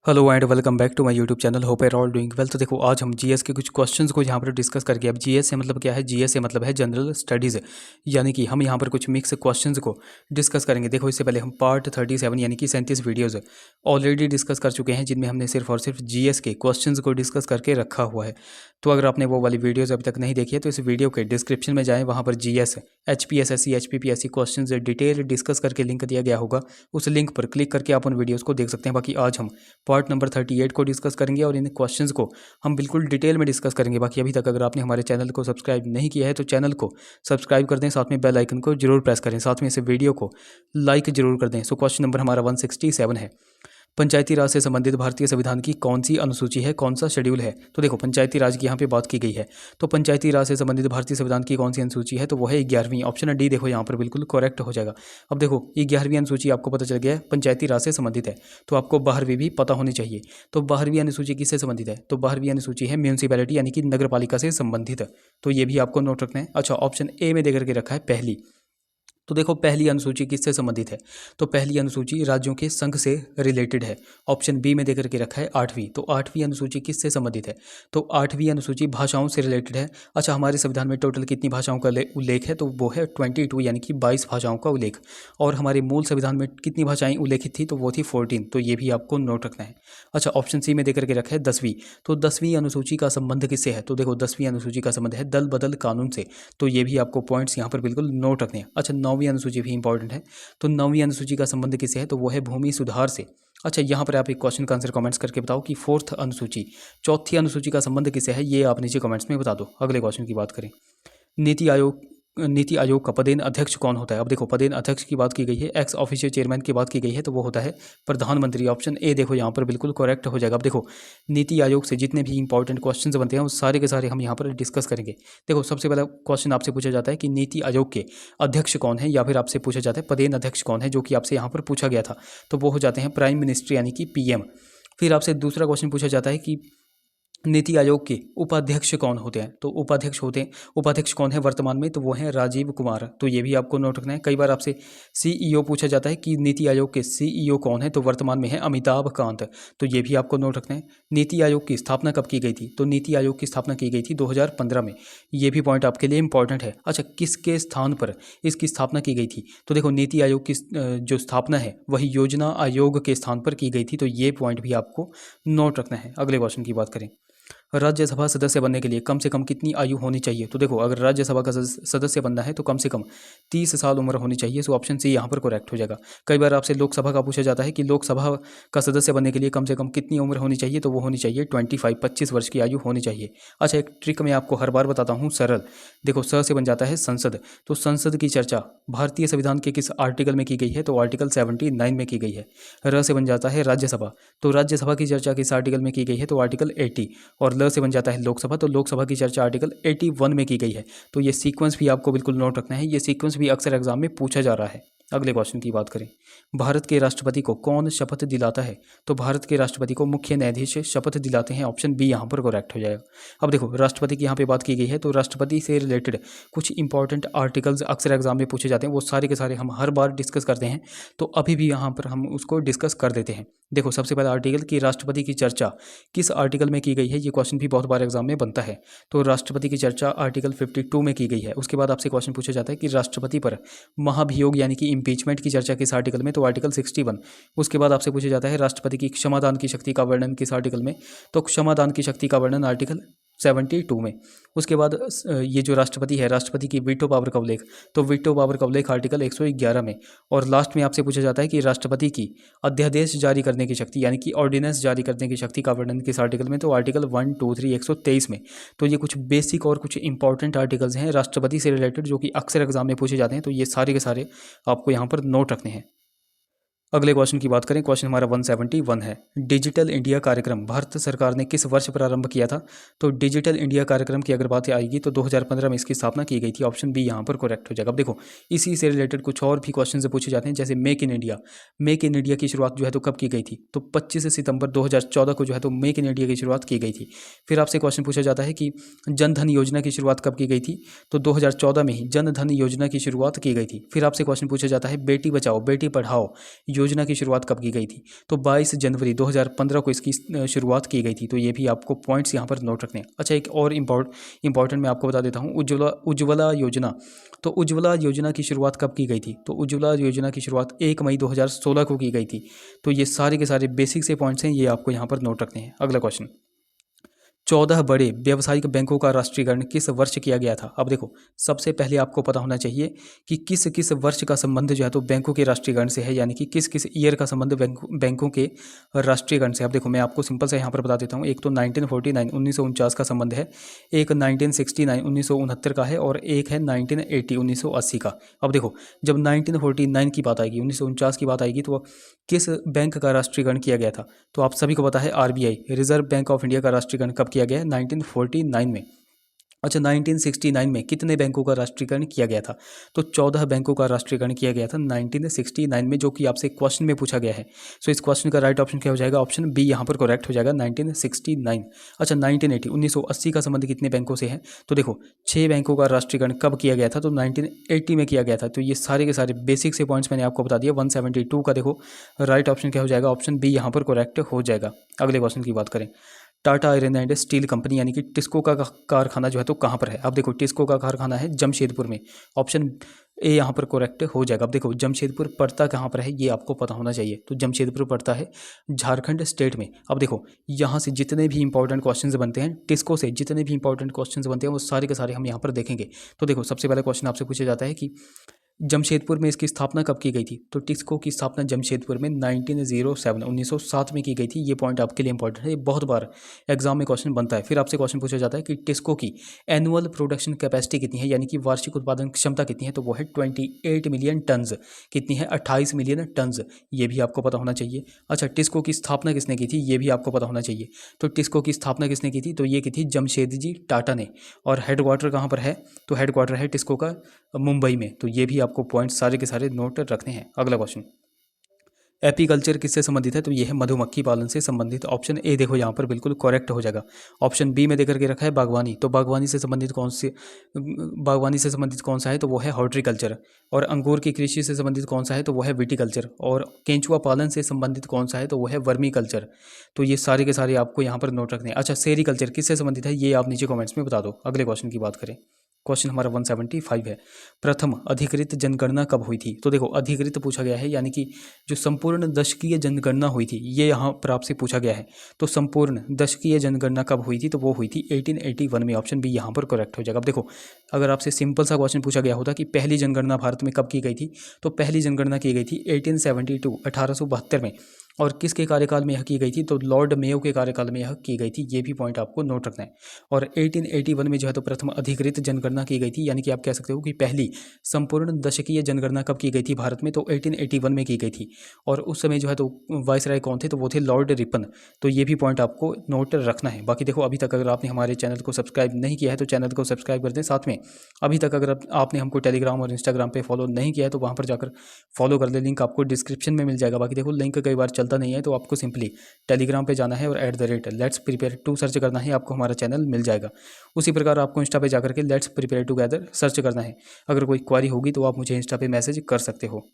Hello and welcome back to my YouTube channel. Hope are all doing well. तो देखो, आज हम GS के कुछ क्वेश्चंस को यहाँ पर डिस्कस करके, अब जीएस से मतलब क्या है, जीएस से मतलब है जनरल स्टडीज़, यानी कि हम यहाँ पर कुछ मिक्स क्वेश्चंस को डिस्कस करेंगे। देखो, इससे पहले हम पार्ट 37 यानी कि 37 वीडियोज़ ऑलरेडी डिस्कस कर चुके हैं, जिनमें हमने सिर्फ और सिर्फ जीएस के क्वेश्चंस को डिस्कस करके रखा हुआ है। तो अगर आपने वो वाली वीडियोज़ अभी तक नहीं देखी है तो इस वीडियो के डिस्क्रिप्शन में जाएँ, वहाँ पर GS, HPSSC, HPPSC questions detail discuss करके लिंक दिया गया होगा। उस लिंक पर क्लिक करके आप उन वीडियोज़ को देख सकते हैं। बाकी आज हम पार्ट नंबर 38 को डिस्कस करेंगे और इन क्वेश्चंस को हम बिल्कुल डिटेल में डिस्कस करेंगे। बाकी अभी तक अगर आपने हमारे चैनल को सब्सक्राइब नहीं किया है तो चैनल को सब्सक्राइब कर दें, साथ में बेल आइकन को जरूर प्रेस करें, साथ में इस वीडियो को लाइक जरूर कर दें। सो क्वेश्चन नंबर हमारा 167 है, पंचायती राज से संबंधित भारतीय संविधान की कौन सी अनुसूची है, कौन सा शेड्यूल है। तो देखो, पंचायती राज की यहाँ पे बात की गई है, तो पंचायती राज से संबंधित भारतीय संविधान की कौन सी अनुसूची है, तो वो है 11वीं। ऑप्शन डी देखो यहाँ पर बिल्कुल करेक्ट हो जाएगा। अब देखो, 11वीं अनुसूची आपको पता चल गया है पंचायती राज से संबंधित है, तो आपको 12वीं भी पता होनी चाहिए। तो 12वीं अनुसूची किससे संबंधित है, तो 12वीं अनुसूची है म्यूनसिपैलिटी यानी कि नगर पालिका से संबंधित, तो ये भी आपको नोट रखना है। अच्छा, ऑप्शन ए में देकर के रखा है पहली। तो देखो, पहली अनुसूची किससे संबंधित है, तो पहली अनुसूची राज्यों के संघ से रिलेटेड है। ऑप्शन बी में देकर के रखा है 8वीं, तो 8वीं अनुसूची किससे संबंधित है, तो 8वीं अनुसूची भाषाओं से रिलेटेड है। अच्छा, हमारे संविधान में टोटल कितनी भाषाओं का उल्लेख है, तो वो है 22 यानी कि 22 भाषाओं का उल्लेख। और हमारे मूल संविधान में कितनी भाषाएं उल्लेखित थी, तो वो थी 14, तो ये भी आपको नोट रखना है। अच्छा, ऑप्शन सी में देकर के रखा है 10वीं, तो 10वीं अनुसूची का संबंध किससे है, तो देखो 10वीं अनुसूची का संबंध है दल बदल कानून से, तो ये भी आपको पॉइंट्स यहाँ पर बिल्कुल नोट रखने हैं। अच्छा, 9वीं अनुसूची भी इंपॉर्टेंट है, तो 9वीं अनुसूची का संबंध किससे है, तो वो है भूमि सुधार से। अच्छा, यहाँ पर आप एक क्वेश्चन का आंसर कमेंट्स करके बताओ कि फोर्थ अनुसूची, चौथी अनुसूची का संबंध किससे है, ये आप नीचे कमेंट्स में बता दो। अगले क्वेश्चन की बात करें, नीति आयोग का पदेन अध्यक्ष कौन होता है। अब देखो, पदेन अध्यक्ष की बात की गई है, एक्स ऑफिशियल चेयरमैन की बात की गई है, तो वो होता है प्रधानमंत्री। ऑप्शन ए देखो यहाँ पर बिल्कुल करेक्ट हो जाएगा। अब देखो, नीति आयोग से जितने भी इंपॉर्टेंट क्वेश्चंस बनते हैं वो सारे के सारे हम यहाँ पर डिस्कस करेंगे। देखो, सबसे पहला क्वेश्चन आपसे पूछा जाता है कि नीति आयोग के अध्यक्ष कौन है, या फिर आपसे पूछा जाता है पदेन अध्यक्ष कौन है, जो कि आपसे यहाँ पर पूछा गया था, तो वो हो जाते हैं प्राइम मिनिस्टर यानी कि पीएम। फिर आपसे दूसरा क्वेश्चन पूछा जाता है कि नीति आयोग के उपाध्यक्ष कौन होते हैं, तो उपाध्यक्ष कौन है वर्तमान में, तो वो हैं राजीव कुमार, तो ये भी आपको नोट रखना है। कई बार आपसे सीईओ पूछा जाता है कि नीति आयोग के सीईओ कौन है, तो वर्तमान में है अमिताभ कांत, तो ये भी आपको नोट रखना है। नीति आयोग की स्थापना कब की गई थी, तो नीति आयोग की स्थापना की गई थी 2015 में, ये भी पॉइंट आपके लिए इंपॉर्टेंट है। अच्छा, किसके स्थान पर इसकी स्थापना की गई थी, तो देखो नीति आयोग की जो स्थापना है वही योजना आयोग के स्थान पर की गई थी, तो ये पॉइंट भी आपको नोट रखना है। अगले क्वेश्चन की बात करें, राज्यसभा सदस्य बनने के लिए कम से कम कितनी आयु होनी चाहिए, तो देखो, अगर राज्यसभा का सदस्य बनना है तो कम से कम 30 साल उम्र होनी चाहिए। सो ऑप्शन सी यहाँ पर करेक्ट हो जाएगा। कई बार आपसे लोकसभा का पूछा जाता है कि लोकसभा का सदस्य बनने के लिए कम से कम कितनी उम्र होनी चाहिए, तो वो होनी चाहिए 25 वर्ष की आयु होनी चाहिए। अच्छा, एक ट्रिक मैं आपको हर बार बताता हूँ, सरल। देखो, स से बन जाता है संसद, तो संसद की चर्चा भारतीय संविधान के किस आर्टिकल में की गई है, तो आर्टिकल 79 में की गई है। र से बन जाता है राज्यसभा, तो राज्यसभा की चर्चा किस आर्टिकल में की गई है, तो आर्टिकल 80। और ल से बन जाता है लोकसभा, तो लोकसभा की चर्चा आर्टिकल 81 में की गई है। तो ये सीक्वेंस भी आपको बिल्कुल नोट रखना है, ये सीक्वेंस भी अक्सर एग्जाम में पूछा जा रहा है। अगले क्वेश्चन की बात करें, भारत के राष्ट्रपति को कौन शपथ दिलाता है, तो भारत के राष्ट्रपति को मुख्य न्यायाधीश शपथ दिलाते हैं। ऑप्शन बी यहाँ पर करेक्ट हो जाएगा। अब देखो, राष्ट्रपति की यहाँ पे बात की गई है, तो राष्ट्रपति से रिलेटेड कुछ इंपॉर्टेंट आर्टिकल्स अक्सर एग्जाम में पूछे जाते हैं, वो सारे के सारे हम हर बार डिस्कस करते हैं, तो अभी भी यहाँ पर हम उसको डिस्कस कर देते हैं। देखो, सबसे पहला आर्टिकल कि राष्ट्रपति की चर्चा किस आर्टिकल में की गई है, ये क्वेश्चन भी बहुत बार एग्जाम में बनता है, तो राष्ट्रपति की चर्चा आर्टिकल 52 में की गई है। उसके बाद आपसे क्वेश्चन पूछा जाता है कि राष्ट्रपति पर महाभियोग यानी कि इम्पीचमेंट की चर्चा किस आर्टिकल में, तो आर्टिकल 61। उसके बाद आपसे पूछा जाता है राष्ट्रपति की क्षमादान की शक्ति का वर्णन किस आर्टिकल में, तो क्षमादान की शक्ति का वर्णन आर्टिकल 72 में। उसके बाद ये जो राष्ट्रपति है, राष्ट्रपति की वीटो पावर का उल्लेख, तो वीटो पावर का उल्लेख आर्टिकल 111 में। और लास्ट में आपसे पूछा जाता है कि राष्ट्रपति की अध्यादेश जारी करने की शक्ति यानी कि ऑर्डिनेंस जारी करने की शक्ति का वर्णन किस आर्टिकल में, तो आर्टिकल 1, 2, 3, 123 में। तो ये कुछ बेसिक और कुछ इंपॉर्टेंट आर्टिकल्स हैं राष्ट्रपति से रिलेटेड, जो कि अक्सर एग्जाम में पूछे जाते हैं, तो ये सारे के सारे आपको यहाँ पर नोट रखने हैं। अगले क्वेश्चन की बात करें, क्वेश्चन हमारा 171 है, डिजिटल इंडिया कार्यक्रम भारत सरकार ने किस वर्ष प्रारंभ किया था, तो डिजिटल इंडिया कार्यक्रम की अगर बात आएगी तो 2015 में इसकी स्थापना की गई थी। ऑप्शन बी यहाँ पर करेक्ट हो जाएगा। अब देखो, इसी से रिलेटेड कुछ और भी क्वेश्चन से पूछे जाते हैं, जैसे मेक इन इंडिया की शुरुआत जो है तो कब की गई थी, तो 25 सितंबर 2014 को जो है तो मेक इन इंडिया की शुरुआत की गई थी। फिर आपसे क्वेश्चन पूछा जाता है कि जन धन योजना की शुरुआत कब की गई थी, तो 2014 में ही जन धन योजना की शुरुआत की गई थी। फिर आपसे क्वेश्चन पूछा जाता है बेटी बचाओ बेटी पढ़ाओ योजना की शुरुआत कब की गई थी? तो 22 जनवरी 2015 को इसकी शुरुआत की गई थी। तो ये भी आपको पॉइंट्स यहाँ पर नोट रखने हैं। अच्छा, एक और इम्पॉर्टेंट मैं आपको बता देता हूँ, उज्ज्वला योजना। तो उज्ज्वला योजना की शुरुआत कब की गई थी? तो उज्ज्वला योजना की शुरुआत 1 मई 2016 को की गई थी। तो ये सारे के सारे बेसिक से पॉइंट्स हैं, ये आपको यहाँ पर नोट रखने हैं। अगला क्वेश्चन, 14 बड़े व्यावसायिक बैंकों का राष्ट्रीयकरण किस वर्ष किया गया था? अब देखो, सबसे पहले आपको पता होना चाहिए कि किस किस वर्ष का संबंध जो है तो बैंकों के राष्ट्रीयकरण से है, यानी कि किस किस ईयर का संबंध बैंकों के राष्ट्रीयकरण से। अब देखो, मैं आपको सिंपल सा यहाँ पर बता देता हूँ। एक तो 1949 1949 का संबंध है, एक 1969 1969 का है, और एक है 1980 1980 का। अब देखो, जब 1949 की बात आएगी, 1949 की बात आएगी, तो किस बैंक का राष्ट्रीयकरण किया गया था? तो आप सभी को पता है, RBI, reserve bank of India का राष्ट्रीयकरण कब किया गया है? 1949 में। अच्छा, 1969 में कितने बैंकों का राष्ट्रीयकरण किया गया था? तो 14 बैंकों का राष्ट्रीयकरण किया गया था 1969 में, जो कि आपसे क्वेश्चन में पूछा गया है। सो इस क्वेश्चन का राइट ऑप्शन क्या हो जाएगा? ऑप्शन बी यहाँ पर करेक्ट हो जाएगा, 1969। अच्छा, 1980 1980 का संबंध कितने बैंकों से है? तो देखो, 6 बैंकों का राष्ट्रीयकरण कब किया गया था? तो 1980 में किया गया था। तो ये सारे के सारे बेसिक से पॉइंट्स मैंने आपको बता दिया। 172 का देखो राइट ऑप्शन क्या हो जाएगा? ऑप्शन बी यहाँ पर करेक्ट हो जाएगा। अगले क्वेश्चन की बात करें, Tata iron and steel company यानी कि टिस्को का कारखाना जो है तो कहाँ पर है? अब देखो, टिस्को का कारखाना है जमशेदपुर में। ऑप्शन ए यहाँ पर करेक्ट हो जाएगा। अब देखो, जमशेदपुर पड़ता कहाँ पर है ये आपको पता होना चाहिए। तो जमशेदपुर पड़ता है झारखंड स्टेट में। अब देखो, यहाँ से जितने भी इंपॉर्टेंट क्वेश्चंस बनते हैं, टिस्को से जितने भी इंपॉर्टेंट क्वेश्चंस बनते हैं, वो सारे के सारे हम यहाँ पर देखेंगे। तो देखो, सबसे पहला क्वेश्चन आपसे पूछा जाता है कि जमशेदपुर में इसकी स्थापना कब की गई थी? तो टिस्को की स्थापना जमशेदपुर में 1907 1907 में की गई थी। ये पॉइंट आपके लिए इंपॉर्टेंट है, ये बहुत बार एग्जाम में क्वेश्चन बनता है। फिर आपसे क्वेश्चन पूछा जाता है कि टिस्को की एनुअल प्रोडक्शन कैपेसिटी कितनी है, यानी कि वार्षिक उत्पादन क्षमता कितनी है? तो वो है 28 मिलियन टन्स। कितनी है? 28 मिलियन टन्स। ये भी आपको पता होना चाहिए। अच्छा, टिस्को की स्थापना किसने की थी? ये भी आपको पता होना चाहिए। तो टिस्को की स्थापना किसने की थी? तो ये की थी जमशेदजी टाटा ने। और हेडक्वार्टर कहाँ पर है? तो हेडक्वार्टर है टिस्को का मुंबई में। तो ये भी आपको पॉइंट सारे के सारे नोट रखने हैं। अगला क्वेश्चन, एपीकल्चर किससे संबंधित है? तो ये है मधुमक्खी पालन से संबंधित। ऑप्शन ए देखो यहाँ पर बिल्कुल करेक्ट हो जाएगा। ऑप्शन बी में देकर के रखा है बागवानी। तो बागवानी से संबंधित कौन सा है? तो वो है हॉर्टिकल्चर। और अंगूर की कृषि से संबंधित कौन सा है? तो वो है विटिकल्चर। और केंचुआ पालन से संबंधित कौन सा है? तो वो है वर्मी कल्चर। तो ये सारे के सारे आपको यहाँ पर नोट रखने हैं। अच्छा, सेरीकल्चर किससे संबंधित है? ये आप नीचे कॉमेंट्स में बता दो। अगले क्वेश्चन की बात करें, क्वेश्चन हमारा 175 है, प्रथम अधिकृत जनगणना कब हुई थी? तो देखो, अधिकृत पूछा गया है, यानी कि जो संपूर्ण दशकीय जनगणना हुई थी, ये यहाँ पर आपसे पूछा गया है। तो संपूर्ण दशकीय जनगणना कब हुई थी? तो वो हुई थी 1881 में। ऑप्शन बी यहाँ पर करेक्ट हो जाएगा। अब देखो, अगर आपसे सिंपल सा क्वेश्चन पूछा गया होता कि पहली जनगणना भारत में कब की गई थी, तो पहली जनगणना की गई थी 1872 1872 में। और किसके कार्यकाल में यह की गई थी? तो लॉर्ड मेयो के कार्यकाल में यह की गई थी। ये भी पॉइंट आपको नोट रखना है। और 1881 में जो है तो प्रथम अधिकृत जनगणना की गई थी, यानी कि आप कह सकते हो कि पहली संपूर्ण दशकीय जनगणना कब की गई थी भारत में? तो 1881 में की गई थी। और उस समय जो है तो वायसराय कौन थे? तो वो थे लॉर्ड रिपन। तो ये भी पॉइंट आपको नोट रखना है। बाकी देखो, अभी तक अगर आपने हमारे चैनल को सब्सक्राइब नहीं किया है तो चैनल को सब्सक्राइब कर दें। साथ में अभी तक अगर आपने हमको टेलीग्राम और इंस्टाग्राम पर फॉलो नहीं किया है तो वहाँ पर जाकर फॉलो कर ले, लिंक आपको डिस्क्रिप्शन में मिल जाएगा। बाकी देखो, लिंक कई बार चलता नहीं है, तो आपको सिंपली टेलीग्राम पे जाना है और @लेट्स प्रिपेयर टू सर्च करना है, आपको हमारा चैनल मिल जाएगा। उसी प्रकार आपको इंस्टा पे जाकर के लेट्स प्रिपेयर टुगेदर सर्च करना है। अगर कोई क्वारी होगी तो आप मुझे इंस्टा पे मैसेज कर सकते हो।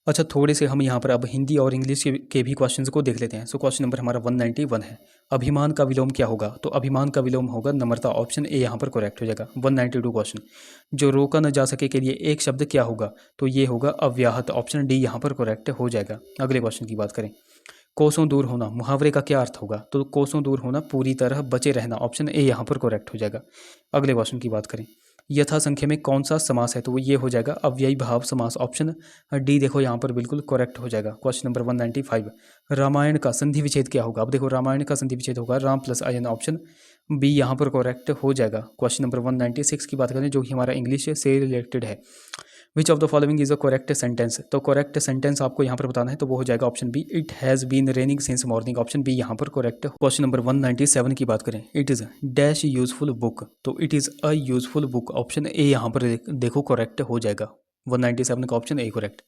अच्छा, थोड़े से हम यहाँ पर अब हिंदी और इंग्लिश के भी क्वेश्चंस को देख लेते हैं। सो क्वेश्चन नंबर हमारा 191 है, अभिमान का विलोम क्या होगा? तो अभिमान का विलोम होगा नम्रता। ऑप्शन ए यहाँ पर करेक्ट हो जाएगा। 192 क्वेश्चन, जो रोका न जा सके के लिए एक शब्द क्या होगा? तो ये होगा अव्याहत। ऑप्शन डी यहाँ पर करेक्ट हो जाएगा। अगले क्वेश्चन की बात करें, कोसों दूर होना मुहावरे का क्या अर्थ होगा? तो कोसों दूर होना पूरी तरह बचे रहना। ऑप्शन ए यहाँ पर करेक्ट हो जाएगा। अगले क्वेश्चन की बात करें, यथा संख्या में कौन सा समास है? तो वो ये हो जाएगा अव्ययी भाव समास। ऑप्शन डी देखो यहाँ पर बिल्कुल करेक्ट हो जाएगा। क्वेश्चन नंबर 195, रामायण का संधि विच्छेद क्या होगा? अब देखो, रामायण का संधि विच्छेद होगा राम प्लस आयन। ऑप्शन बी यहाँ पर करेक्ट हो जाएगा। क्वेश्चन नंबर 196 की बात करें, जो कि हमारा इंग्लिश से रिलेटेड है, which of the following is a correct sentence? तो करेक्ट सेंटेंस आपको यहाँ पर बताना है, तो वो हो जाएगा option B, it has been raining since morning. Option B यहाँ पर करेक्ट। क्वेश्चन नंबर 197 की बात करें, it is dash useful book. तो it is a useful book. Option A यहाँ पर देखो करेक्ट हो जाएगा। 197 का ऑप्शन ए करेक्ट।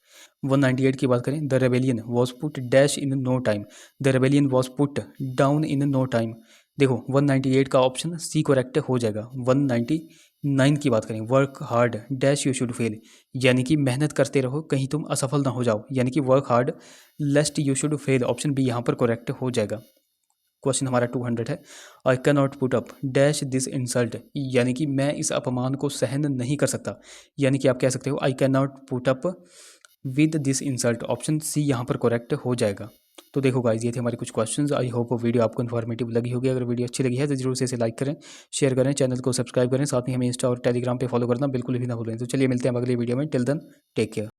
198 की बात करें, the rebellion was put dash in no time. The rebellion was put down in no time. देखो, 198 का ऑप्शन सी करेक्ट हो जाएगा। 198 9 की बात करें, work hard dash you should fail, यानी कि मेहनत करते रहो कहीं तुम असफल ना हो जाओ, यानी कि work hard lest you should fail, option B यहाँ पर करेक्ट हो जाएगा। क्वेश्चन हमारा 200 है, I can not put up dash this insult, यानी कि मैं इस अपमान को सहन नहीं कर सकता, यानी कि आप कह सकते हो I can not put up with this insult, option C यहाँ पर करेक्ट हो जाएगा। तो देखो गाइज, ये थे हमारे कुछ क्वेश्चंस। आई होप वीडियो आपको इन्फॉर्मेटिव लगी होगी। अगर वीडियो अच्छी लगी है तो जरूर से इसे लाइक करें, शेयर करें, चैनल को सब्सक्राइब करें, साथ ही हमें इंस्टा और टेलीग्राम पे फॉलो करना बिल्कुल भी ना भूलें। तो चलिए मिलते हैं अगले वीडियो में। Till then take care.